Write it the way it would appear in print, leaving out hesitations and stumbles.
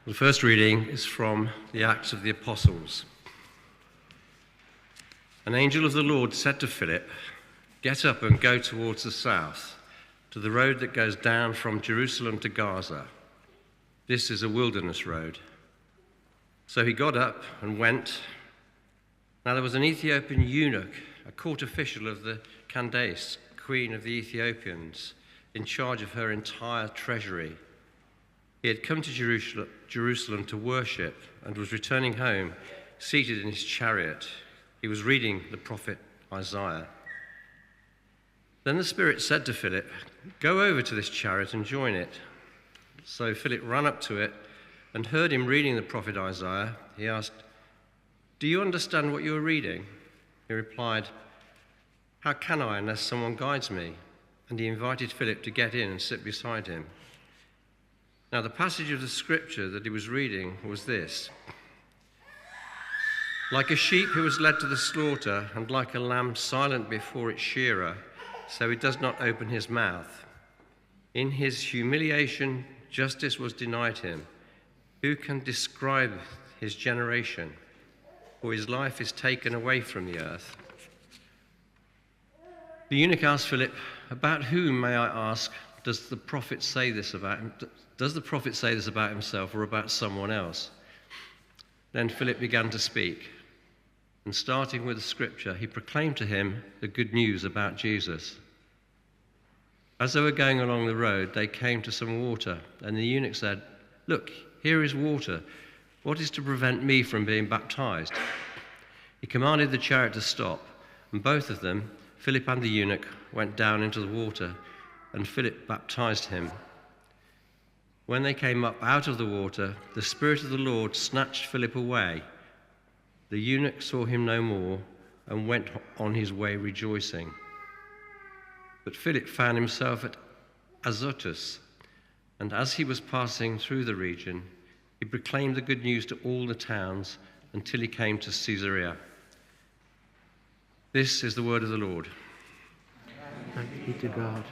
The first reading is from the Acts of the Apostles. An angel of the Lord said to Philip, "Get up and go towards the south, to the road that goes down from Jerusalem to Gaza. This is a wilderness road." So he got up and went. Now there was an Ethiopian eunuch, a court official of the Candace, queen of the Ethiopians, in charge of her entire treasury. He had come to Jerusalem to worship and was returning home, seated in his chariot. He was reading the prophet Isaiah. Then the Spirit said to Philip, "Go over to this chariot and join it." So Philip ran up to it and heard him reading the prophet Isaiah. He asked, "Do you understand what you are reading?" He replied, "How can I unless someone guides me?" And he invited Philip to get in and sit beside him. Now the passage of the scripture that he was reading was this: "Like a sheep who was led to the slaughter, and like a lamb silent before its shearer, so he does not open his mouth. In his humiliation, justice was denied him. Who can describe his generation? For his life is taken away from the earth." The eunuch asked Philip, "About whom, may I ask, does the prophet say this about him? Does the prophet say this about himself or about someone else?" Then Philip began to speak, and starting with the scripture, he proclaimed to him the good news about Jesus. As they were going along the road, they came to some water, and the eunuch said, "Look, here is water. What is to prevent me from being baptized?" He commanded the chariot to stop, and both of them, Philip and the eunuch, went down into the water, and Philip baptized him. When they came up out of the water, the Spirit of the Lord snatched Philip away. The eunuch saw him no more and went on his way rejoicing. But Philip found himself at Azotus, and as he was passing through the region, he proclaimed the good news to all the towns until he came to Caesarea. This is the word of the Lord. Thanks be to God.